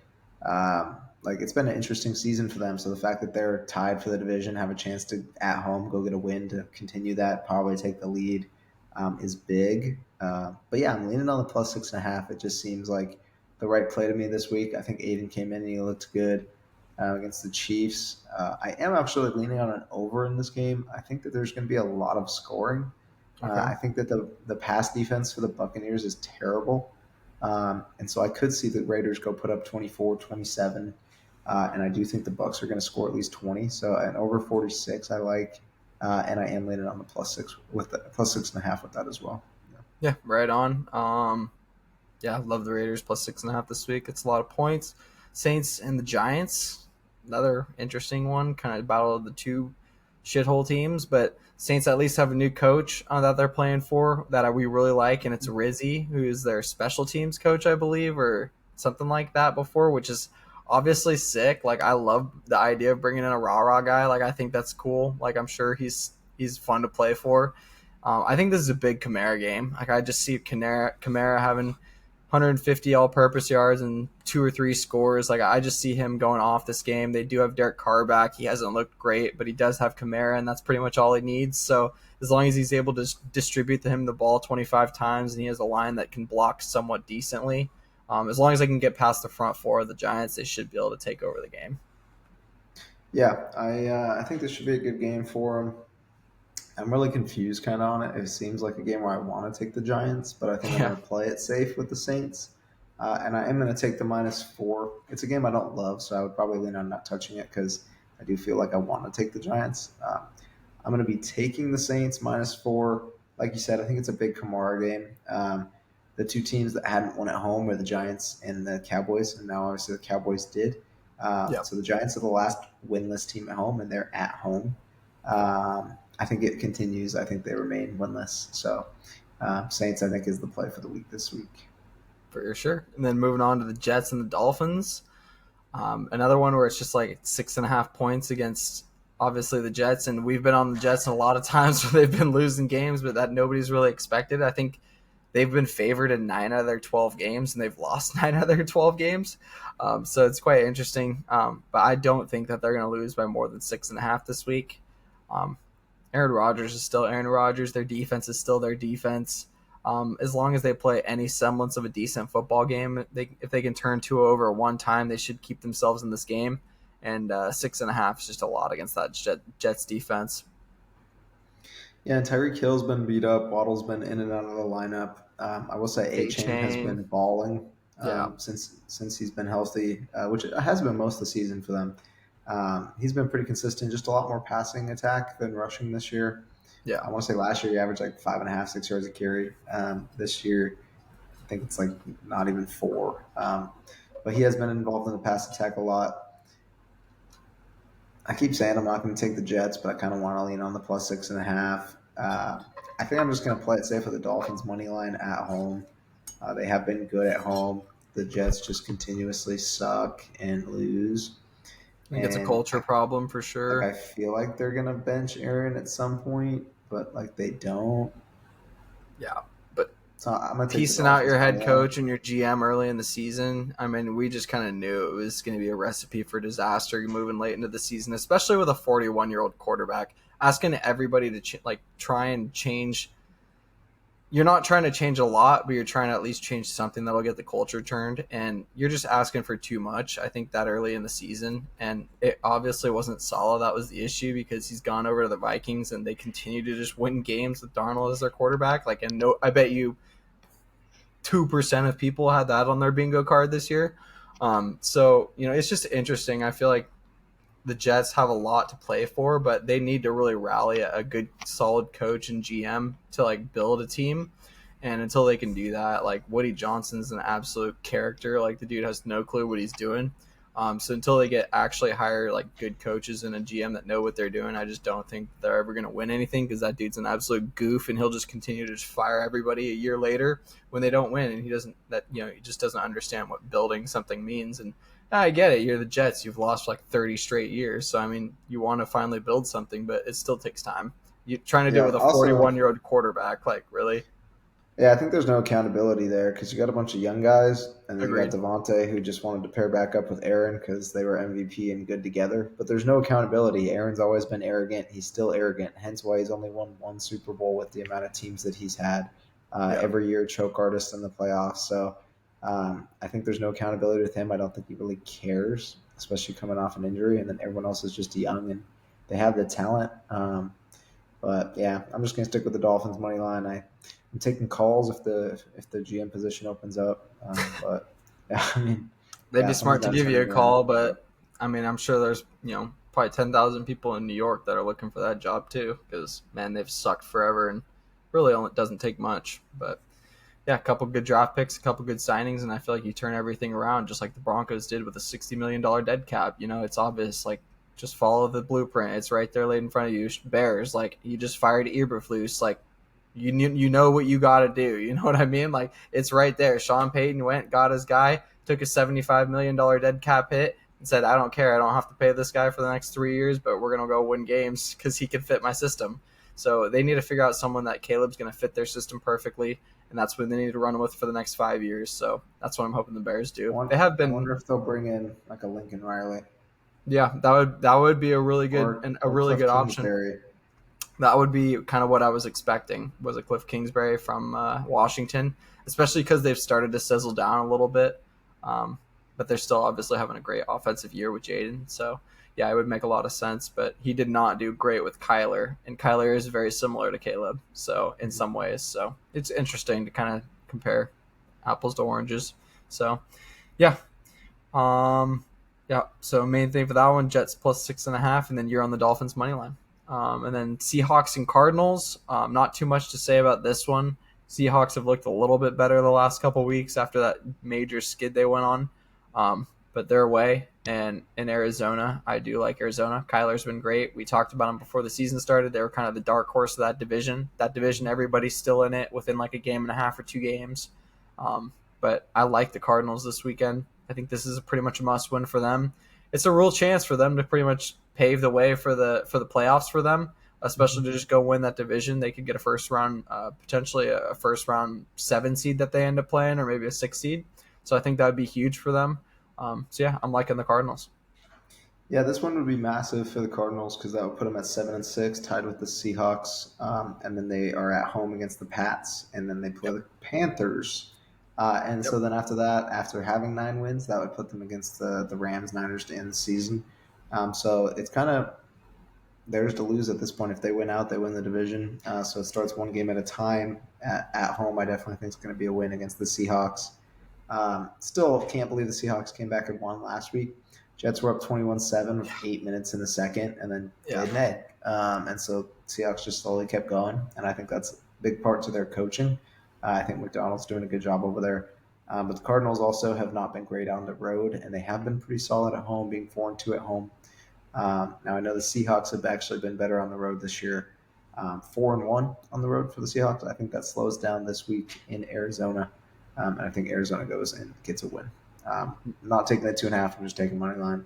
Like it's been an interesting season for them. So the fact that they're tied for the division, have a chance to at home go get a win to continue that, probably take the lead, is big. But yeah, I'm leaning on the +6.5. It just seems like the right play to me this week. I think Aiden came in and he looked good against the Chiefs. I am actually leaning on an over in this game. I think that there's going to be a lot of scoring. Okay. I think that the pass defense for the Buccaneers is terrible. And so I could see the Raiders go put up 24, 27. And I do think the Bucks are going to score at least 20. So an over 46, I like. And I am leaning on the plus six with the plus 6.5 with that as well. Yeah. Yeah, right on. Yeah, I love the Raiders plus 6.5 this week. It's a lot of points. Saints and the Giants, another interesting one. Kind of battle of the two shithole teams, but Saints at least have a new coach that they're playing for that we really like, and it's Rizzy, who is their special teams coach, I believe, or something like that before, which is obviously sick. Like I love the idea of bringing in a rah rah guy. Like I think that's cool. Like I'm sure he's fun to play for. I think this is a big Kamara game. Like I just see Kamara having 150 all-purpose yards and 2 or 3 scores. Like I just see him going off this game. They do have Derek Carr back. He hasn't looked great, but he does have Kamara, and that's pretty much all he needs. So as long as he's able to distribute him the ball 25 times, and he has a line that can block somewhat decently, as long as they can get past the front four of the Giants, they should be able to take over the game. Yeah, I think this should be a good game for them. I'm really confused kind of on it. It seems like a game where I want to take the Giants, but I think I'm Yeah, going to play it safe with the Saints. And I am going to take the -4. It's a game I don't love, so I would probably lean on not touching it because I do feel like I want to take the Giants. I'm going to be taking the Saints -4. Like you said, I think it's a big Kamara game. The two teams that hadn't won at home were the Giants and the Cowboys, and now obviously the Cowboys did. yeah, So the Giants are the last winless team at home, and they're at home. I think it continues. I think they remain winless. So Saints, I think, is the play for the week this week. for sure. And then moving on to the Jets and the Dolphins. Another one where it's just like 6.5 points against obviously the Jets, and we've been on the Jets a lot of times where they've been losing games, but that nobody's really expected. I think they've been favored in 9 out of their 12 games, and they've lost 9 out of their 12 games. So it's quite interesting. But I don't think that they're going to lose by more than 6.5 this week. Um, Aaron Rodgers is still Aaron Rodgers. Their defense is still their defense. As long as they play any semblance of a decent football game, if they can turn two over one time, they should keep themselves in this game. And 6.5 is just a lot against that Jets defense. Yeah, and Tyreek Hill's been beat up. Waddle's been in and out of the lineup. I will say A A Chain has chain, been balling yeah, since he's been healthy, which has been most of the season for them. He's been pretty consistent, just a lot more passing attack than rushing this year. yeah, I want to say last year he averaged like 5.5, 6 yards a carry. This year, I think it's like not even 4. But he has been involved in the pass attack a lot. I keep saying I'm not going to take the Jets, but I kind of want to lean on the plus 6.5. I think I'm just going to play it safe with the Dolphins money line at home. They have been good at home. The Jets just continuously suck and lose, I think it's a and culture problem for I sure. feel like they're going to bench Aaron at some point, but like they don't. Yeah, but So I'm going to take the piecing out Dolphins your money head line. coach and your GM early in the season, I mean, we just kind of knew it was going to be a recipe for disaster moving late into the season, especially with a 41-year-old quarterback. Asking everybody to try and change. You're not trying to change a lot, but you're trying to at least change something that'll get the culture turned. And you're just asking for too much, I think, that early in the season. And it obviously wasn't Salah that was the issue because he's gone over to the Vikings and they continue to just win games with Darnold as their quarterback. Like, and no, I bet you 2% of people had that on their bingo card this year. So, it's just interesting. I feel like the Jets have a lot to play for, but they need to really rally a good, solid coach and GM to build a team. And until they can do that, Woody Johnson's an absolute character. Like the dude has no clue what he's doing. So until they get actually hire good coaches and a GM that know what they're doing, I just don't think they're ever going to win anything because that dude's an absolute goof and he'll just continue to just fire everybody a year later when they don't win. And he just doesn't understand what building something means. And I get it. You're the Jets. You've lost 30 straight years. So, I mean, you want to finally build something, but it still takes time. You're trying to do it Yeah. with a Also, 41-year-old quarterback. Really? yeah, I think there's no accountability there because you got a bunch of young guys, and then you got Agreed. Devontae who just wanted to pair back up with Aaron because they were MVP and good together. But there's no accountability. Aaron's always been arrogant. He's still arrogant. Hence why he's only won one Super Bowl with the amount of teams that he's had. Yeah. Every year, choke artist in the playoffs. So I think there's no accountability with him. I don't think he really cares, especially coming off an injury. And then everyone else is just young and they have the talent. But yeah, I'm just gonna stick with the Dolphins money line. I'm taking calls if the GM position opens up. But yeah, I mean, They'd yeah, be someone's smart to got to give turn you it a around. call, but I mean, I'm sure there's probably 10,000 people in New York that are looking for that job too, because man, they've sucked forever, and really only doesn't take much. But yeah, a couple good draft picks, a couple good signings, and I feel like you turn everything around just like the Broncos did with a $60 million dead cap. It's obvious. Like, just follow the blueprint. It's right there laid in front of you. Bears, like, you just fired Eberflus. Like, you know what you got to do. You know what I mean? Like, it's right there. Sean Payton went, got his guy, took a $75 million dead cap hit, and said, I don't care. I don't have to pay this guy for the next 3 years, but we're gonna go win games because he can fit my system. So they need to figure out someone that Caleb's going to fit their system perfectly, and that's what they need to run with for the next 5 years. So that's what I'm hoping the Bears do. They have I been, wonder if they'll bring in like a Lincoln Riley yeah, that would be a really good and a or really Cliff good option. Kingsbury. That would be kind of what I was expecting was a Cliff Kingsbury from Washington, especially because they've started to sizzle down a little bit. Um, but they're still obviously having a great offensive year with Jaden. So yeah, it would make a lot of sense. But he did not do great with Kyler, and Kyler is very similar to Caleb. So in some ways, so it's interesting to kind of compare apples to oranges. So yeah, um, yeah. So main thing for that one, Jets plus 6.5, and then you're on the Dolphins money line. And then Seahawks and Cardinals. Not too much to say about this one. Seahawks have looked a little bit better the last couple weeks after that major skid they went on. But they're away, and in Arizona, I do like Arizona. Kyler's been great. We talked about them before the season started. They were kind of the dark horse of that division. That division, everybody's still in it within like a game and a half or 2 games. But I like the Cardinals this weekend. I think this is pretty much a must win for them. It's a real chance for them to pretty much pave the way for the playoffs for them, especially to just go win that division. They could get a first round, potentially a first round 7 seed that they end up playing, or maybe a 6 seed. So I think that would be huge for them. So yeah, I'm liking the Cardinals. Yeah, this one would be massive for the Cardinals because that would put them at 7-6, tied with the Seahawks, and then they are at home against the Pats, and then they play Yep. the Panthers. And Yep. so then after that, after having 9 wins, that would put them against the Rams, Niners to end the season. So it's kind of theirs to lose at this point. If they win out, they win the division. So it starts one game at a time. At home, I definitely think it's going to be a win against the Seahawks. Still can't believe the Seahawks came back and won last week. Jets were up 21-7 with 8 minutes in the second and then Yeah. laid an egg. And so Seahawks just slowly kept going. And I think that's a big part to their coaching. I think McDonald's doing a good job over there. But the Cardinals also have not been great on the road, and they have been pretty solid at home, being 4-2 at home. Now I know the Seahawks have actually been better on the road this year, 4-1 on the road for the Seahawks. I think that slows down this week in Arizona, and I think Arizona goes and gets a win. Not taking the 2.5. I'm just taking money line.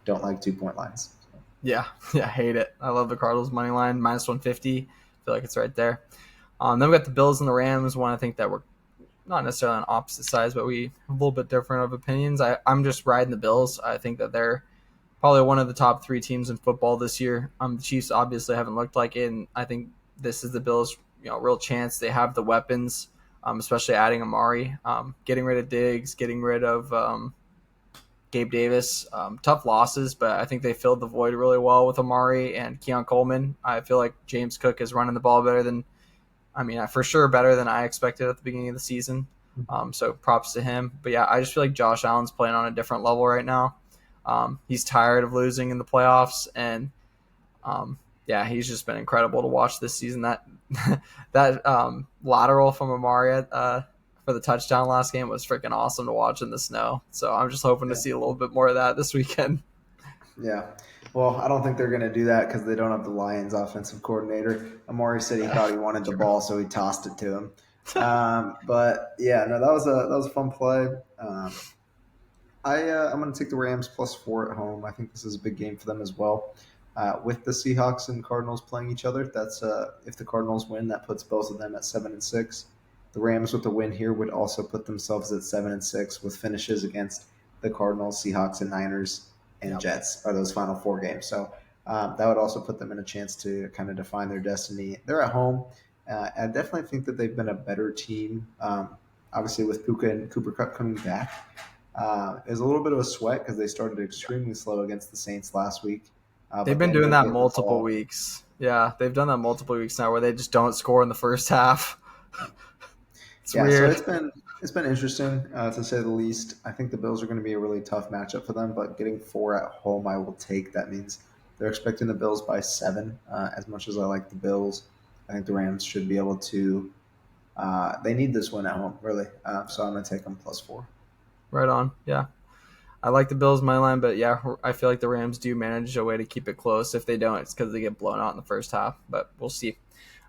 Don't like 2 point lines. So. Yeah. Yeah. Hate it. I love the Cardinals money line minus 150. I feel like it's right there. Then we got the Bills and the Rams. One I think that we're not necessarily on opposite sides, but we have a little bit different of opinions. I'm just riding the Bills. I think that they're probably one of the top 3 teams in football this year. The Chiefs obviously haven't looked like it, and I think this is the Bills' real chance. They have the weapons, especially adding Amari, getting rid of Diggs, getting rid of Gabe Davis. Tough losses, but I think they filled the void really well with Amari and Keon Coleman. I feel like James Cook is running the ball better than, for sure better than I expected at the beginning of the season. So props to him. But yeah, I just feel like Josh Allen's playing on a different level right now. He's tired of losing in the playoffs, and yeah, he's just been incredible to watch this season. That that lateral from Amari for the touchdown last game was freaking awesome to watch in the snow. So I'm just hoping to Yeah. see a little bit more of that this weekend. Yeah. Well, I don't think they're going to do that because they don't have the Lions offensive coordinator. Amari said he thought he wanted the ball, so he tossed it to him. But yeah, no, that was a fun play. I'm going to take the Rams +4 at home. I think this is a big game for them as well. With the Seahawks and Cardinals playing each other, that's if the Cardinals win, that puts both of them at 7-6. The Rams with the win here would also put themselves at 7-6 with finishes against the Cardinals, Seahawks, and Niners and Yep. Jets are those final 4 games. So that would also put them in a chance to kind of define their destiny. They're at home. I definitely think that they've been a better team. Obviously, with Puka and Cooper Cup coming back, it was a little bit of a sweat because they started extremely slow against the Saints last week, They've but they been ended doing up that getting the multiple ball. weeks. Yeah, they've done that multiple weeks now where they just don't score in the first half. It's Yeah, so weird. it's been interesting to say the least. I think the Bills are going to be a really tough matchup for them, but getting 4 at home, I will take. That means they're expecting the Bills by 7. As much as I like the Bills, I think the Rams should be able to. They need this win at home, really. So I'm going to take them +4. Right on. Yeah. I like the Bills money line, but yeah, I feel like the Rams do manage a way to keep it close. If they don't, it's because they get blown out in the first half. But we'll see.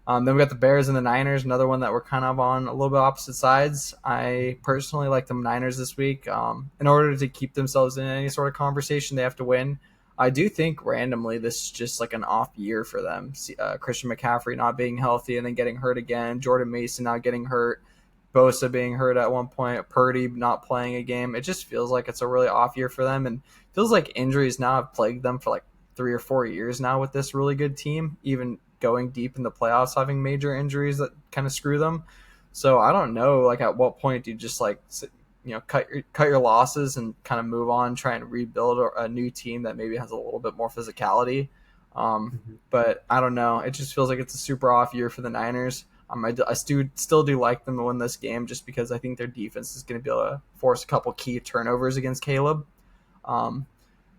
Then we got the Bears and the Niners, another one that we're kind of on a little bit opposite sides. I personally like the Niners this week. In order to keep themselves in any sort of conversation, they have to win. I do think randomly this is just like an off year for them. Christian McCaffrey not being healthy and then getting hurt again. Jordan Mason not getting hurt. Bosa being hurt at one point. Purdy not playing a game. It just feels like it's a really off year for them, and feels like injuries now have plagued them for like 3 or 4 years now with this really good team. Even going deep in the playoffs, having major injuries that kind of screw them. So I don't know, like at what point do you just like cut your losses and kind of move on, try and rebuild a new team that maybe has a little bit more physicality. Mhm. But I don't know. It just feels like it's a super off year for the Niners. I still do like them to win this game just because I think their defense is going to be able to force a couple key turnovers against Caleb. Um,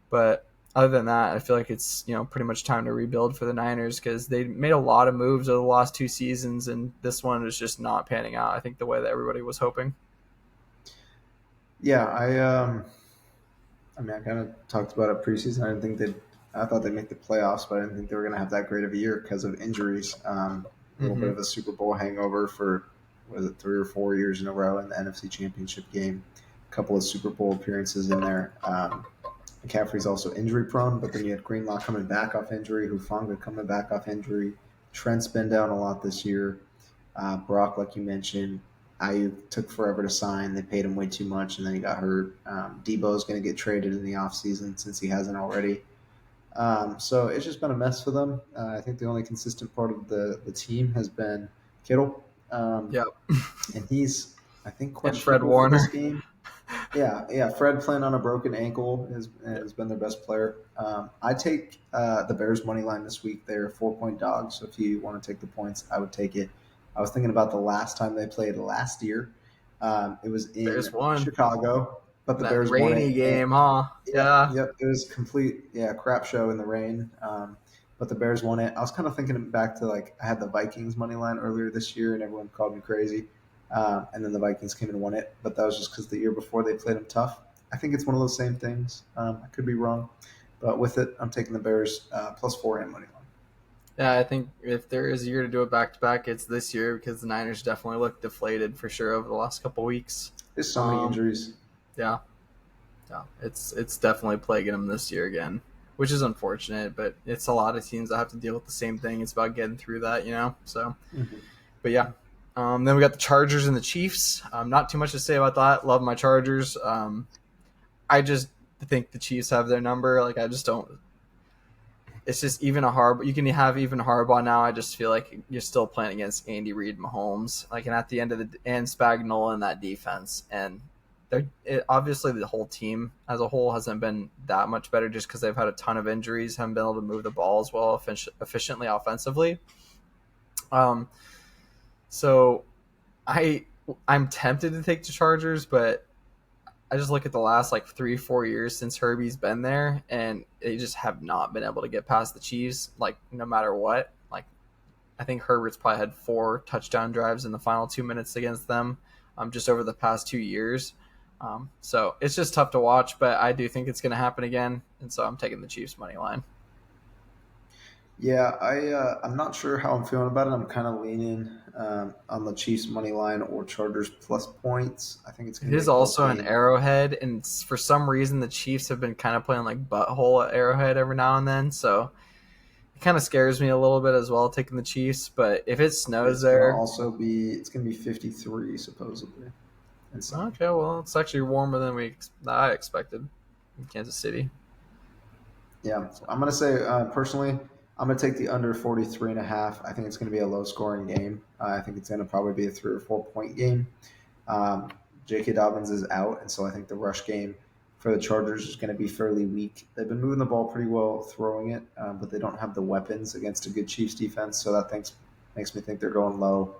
but other than that, I feel like it's pretty much time to rebuild for the Niners because they made a lot of moves over the last 2 seasons, and this one is just not panning out. I think the way that everybody was hoping. Yeah, I mean, I kind of talked about it preseason. I didn't think they'd. I thought they'd make the playoffs, but I didn't think they were going to have that great of a year because of injuries. A little bit Mm-hmm. of a Super Bowl hangover for was it 3 or 4 years in a row in the NFC Championship game. A couple of Super Bowl appearances in there. McCaffrey's also injury prone, but then you had Greenlaw coming back off injury, Hufanga coming back off injury. Trent's been down a lot this year. Brock, like you mentioned, Ayuk took forever to sign. They paid him way too much, and then he got hurt. Debo's going to get traded in the offseason since he hasn't already. So it's just been a mess for them. I think the only consistent part of the team has been Kittle, Yep. and he's, I think, And Fred questionable for this Warner. game. Yeah. Fred playing on a broken ankle has been their best player. I take the Bears money line this week. They're 4-point dogs. So if you want to take the points, I would take it. I was thinking about the last time they played last year. It was Bears in won Chicago, but the that Bears won rainy it. And game, huh? Yeah. yep. It was complete, crap show in the rain. But the Bears won it. I was kind of thinking back to like I had the Vikings money line earlier this year, and everyone called me crazy. And then the Vikings came and won it, but that was just because the year before they played them tough. I think it's one of those same things. I could be wrong, but with it, I'm taking the Bears +4 and money line. Yeah, I think if there is a year to do it back to back, it's this year because the Niners definitely look deflated for sure over the last couple weeks. There's so many Um, injuries. yeah, yeah, it's definitely plaguing them this year again, which is unfortunate. But it's a lot of teams that have to deal with the same thing. It's about getting through that. So, Mm-hmm. but yeah. Then we got the Chargers and the Chiefs. Not too much to say about that. Love my Chargers. I just think the Chiefs have their number. Like I just don't. It's just even a hard. You can have even Harbaugh now. I just feel like you're still playing against Andy Reid, Mahomes, like, and at the end of the and Spagnuolo in that defense, and obviously the whole team as a whole hasn't been that much better just because they've had a ton of injuries, haven't been able to move the ball as well efficiently offensively. Um, so I I'm tempted to take the Chargers, but I just look at the last like 3 4 years since Herbie's been there, and they just have not been able to get past the Chiefs. Like no matter what, like I think Herbert's probably had 4 touchdown drives in the final 2 minutes against them, just over the past 2 years. So it's just tough to watch, but I do think it's going to happen again, and so I'm taking the Chiefs money line. Yeah, I'm not sure how I'm feeling about it. I'm kind of leaning on the Chiefs money line or Chargers plus points. I think it's It going to be is a close also an game. Arrowhead, and for some reason the Chiefs have been kind of playing like butthole at Arrowhead every now and then. So it kind of scares me a little bit as well, taking the Chiefs. But if it snows there, It's going to be 53 supposedly and sunny. okay, well, it's actually warmer than I expected in Kansas City. Yeah, So, I'm going to say personally, I'm going to take the under 43 and a half. I think it's going to be a low scoring game. I think it's going to probably be a 3 or 4 point game. J.K. Dobbins is out, and so I think the rush game for the Chargers is going to be fairly weak. They've been moving the ball pretty well, throwing it, but they don't have the weapons against a good Chiefs defense. So that makes me think they're going low.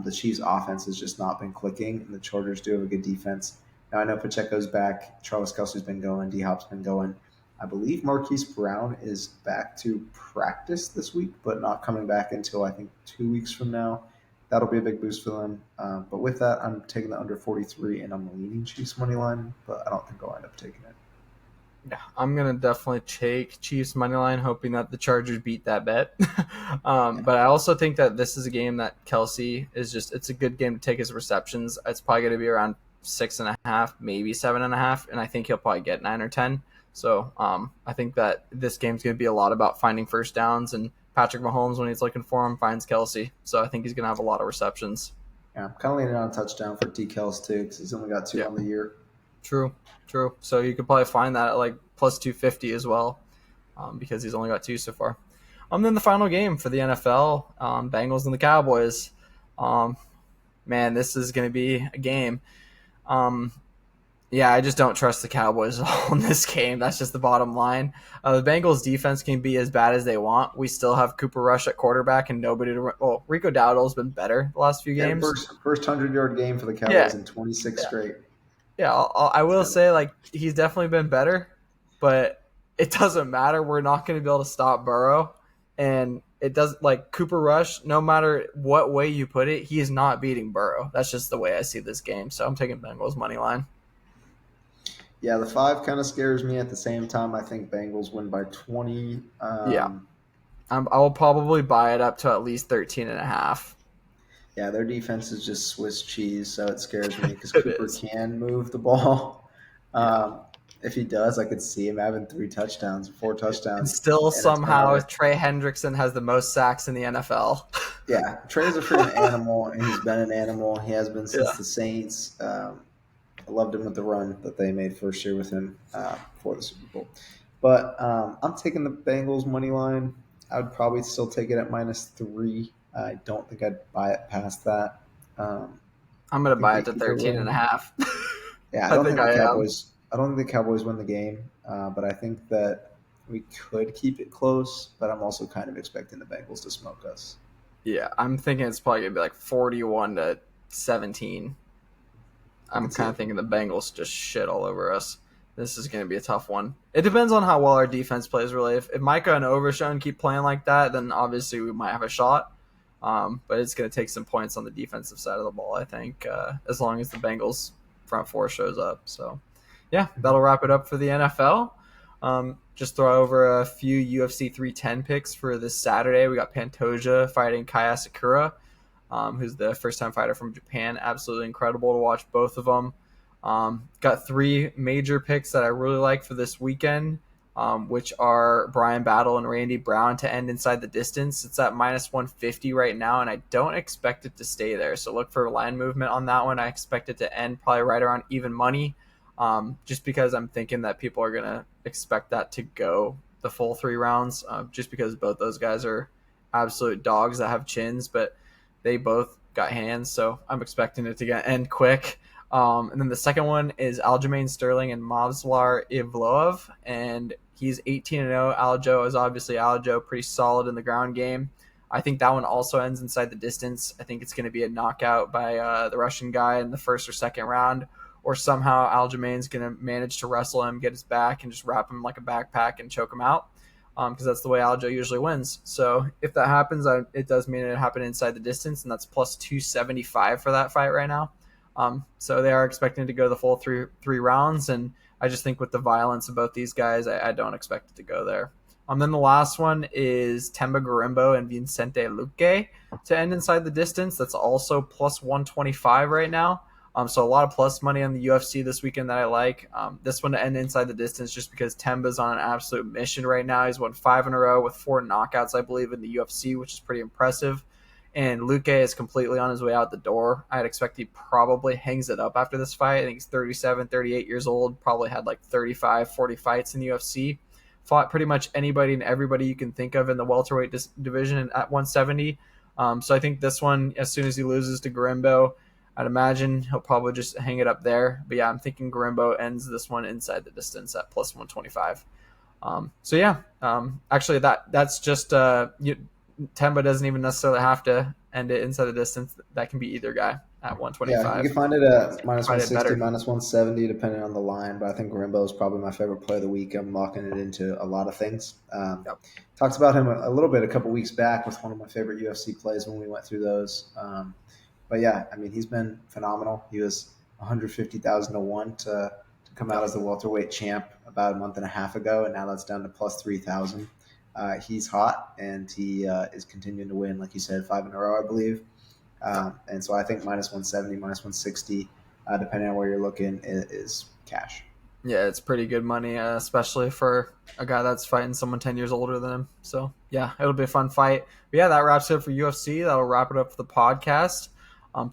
The Chiefs' offense has just not been clicking, and the Chargers do have a good defense. Now I know Pacheco's back, Travis Kelsey's been going, D Hop's been going. I believe Marquise Brown is back to practice this week, but not coming back until I think 2 weeks from now. That'll be a big boost for them. But with that, I'm taking the under 43, and I'm leaning Chiefs money line, but I don't think I'll end up taking it. Yeah, I'm gonna definitely take Chiefs money line, hoping that the Chargers beat that bet. Yeah. But I also think that this is a game that Kelsey is just—it's a good game to take his receptions. It's probably going to be around 6.5, maybe 7.5, and I think he'll probably get 9 or 10. So I think that this game's going to be a lot about finding first downs, and Patrick Mahomes, when he's looking for him, finds Kelsey. So I think he's going to have a lot of receptions. Yeah, I'm kind of leaning on a touchdown for D Kels too, because he's only got two Yeah, on the year. true, true. So you could probably find that at like plus 250 as well, because he's only got two so far. Then the final game for the NFL, Bengals and the Cowboys. Um, Man, this is going to be a game. Um, yeah, I just don't trust the Cowboys at all in this game. That's just the bottom line. The Bengals defense can be as bad as they want. We still have Cooper Rush at quarterback and nobody to run. Well, Rico Dowdle's been better the last few Yeah, games. first 100-yard game for the Yeah, Cowboys in 26 yeah, straight. yeah. I will say, like, he's definitely been better, but it doesn't matter. We're not going to be able to stop Burrow. And it does, like, Cooper Rush, no matter what way you put it, he is not beating Burrow. That's just the way I see this game. So I'm taking Bengals money line. Yeah, the 5 kind of scares me. At the same time, I think Bengals win by 20. Yeah. I will probably buy it up to at least 13.5. Yeah, their defense is just Swiss cheese, so it scares me because It Cooper is. can move the ball. Yeah. If he does, I could see him having 3 touchdowns, four And touchdowns, still and it's somehow about Trey Hendrickson has the most sacks in the NFL. yeah. Trey's a freaking animal, and he's been an animal. He has been since Yeah. the Saints. I loved him with the run that they made first year with him for the Super Bowl. But I'm taking the Bengals money line. I would probably still take it at -3. I don't think I'd buy it past that. I'm I going to think buy they it to either 13 and a win. half. Yeah, I I don't think think the I am. Cowboys. I don't think the Cowboys win the game, but I think that we could keep it close. But I'm also kind of expecting the Bengals to smoke us. Yeah, I'm thinking it's probably going to be like 41-17. I I'm could see kind of it. thinking the Bengals just shit all over us. This is going to be a tough one. It depends on how well our defense plays, really. If Micah and Overshown keep playing like that, then obviously we might have a shot. But it's going to take some points on the defensive side of the ball, I think, as long as the Bengals front four shows up. So, yeah, that'll wrap it up for the NFL. Just throw over a few UFC 310 picks for this Saturday. We got Pantoja fighting Kaya Sakura, who's the first-time fighter from Japan. Absolutely incredible to watch both of them. Got 3 major picks that I really like for this weekend, which are Brian Battle and Randy Brown to end inside the distance. It's at -150 right now, and I don't expect it to stay there. So look for line movement on that one. I expect it to end probably right around even money, just because I'm thinking that people are going to expect that to go the full 3 rounds, just because both those guys are absolute dogs that have chins, but they both got hands, so I'm expecting it to end quick. And then the second one is Aljamain Sterling and Movsar Evloev, and he's 18-0. Aljo is obviously Aljo, pretty solid in the ground game. I think that one also ends inside the distance. I think it's going to be a knockout by the Russian guy in the first or second round, or somehow Aljamain's going to manage to wrestle him, get his back, and just wrap him like a backpack and choke him out, because that's the way Aljo usually wins. So if that happens, it does mean it happened inside the distance, and that's plus 275 for that fight right now. So they are expecting to go the full three rounds, and I just think with the violence of both these guys, I don't expect it to go there. Then the last one is Temba Garimbo and Vicente Luque to end inside the distance. That's also plus 125 right now. So a lot of plus money on the UFC this weekend that I like. This one to end inside the distance just because Temba's on an absolute mission right now. He's won 5 in a row with 4 knockouts, I believe, in the UFC, which is pretty impressive. And Luque is completely on his way out the door. I'd expect he probably hangs it up after this fight. I think he's 37, 38 years old, probably had like 35, 40 fights in the UFC. Fought pretty much anybody and everybody you can think of in the welterweight division at 170. So I think this one, as soon as he loses to Garimbo, I'd imagine he'll probably just hang it up there. But yeah, I'm thinking Garimbo ends this one inside the distance at plus 125. So yeah, actually that's just Temba doesn't even necessarily have to end it inside the distance. That can be either guy at Yeah, you 125. can find it So at you can minus find it 160, better. minus 170, depending on the line. But I think Rimbo is probably my favorite play of the week. I'm locking it into a lot of things. Yep. Talked about him a little bit a couple weeks back with one of my favorite UFC plays when we went through those. But yeah, I mean, he's been phenomenal. He was 150,000 to 1 to come out Yep. as the welterweight champ about a month and a half ago, and now that's down to plus 3,000. He's hot, and he is continuing to win, like you said, 5 in a row, I believe. Yep. And so I think minus 170, minus 160, depending on where you're looking, is cash. Yeah, it's pretty good money, especially for a guy that's fighting someone 10 years older than him. So, yeah, it'll be a fun fight. But yeah, that wraps it up for UFC. That'll wrap it up for the podcast.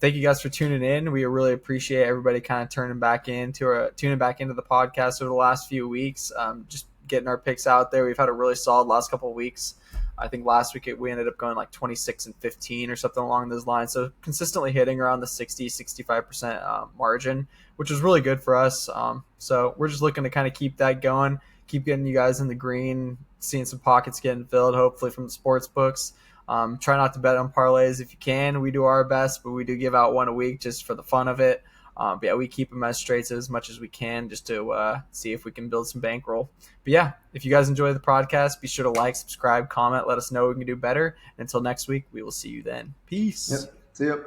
Thank you guys for tuning in. We really appreciate everybody kind of tuning back into the podcast over the last few weeks. Just getting our picks out there. We've had a really solid last couple of weeks. I think last week we ended up going like 26 and 15 or something along those lines. So consistently hitting around the 65% margin, which is really good for us. So we're just looking to kind of keep that going, keep getting you guys in the green, seeing some pockets getting filled, hopefully from the sports books. Try not to bet on parlays if you can. We do our best, but we do give out one a week just for the fun of it. But yeah, we keep them as straights as much as we can just to see if we can build some bankroll. But yeah, if you guys enjoy the podcast, be sure to like, subscribe, comment, let us know what we can do better. And until next week, we will see you then. Yep. Peace. See you.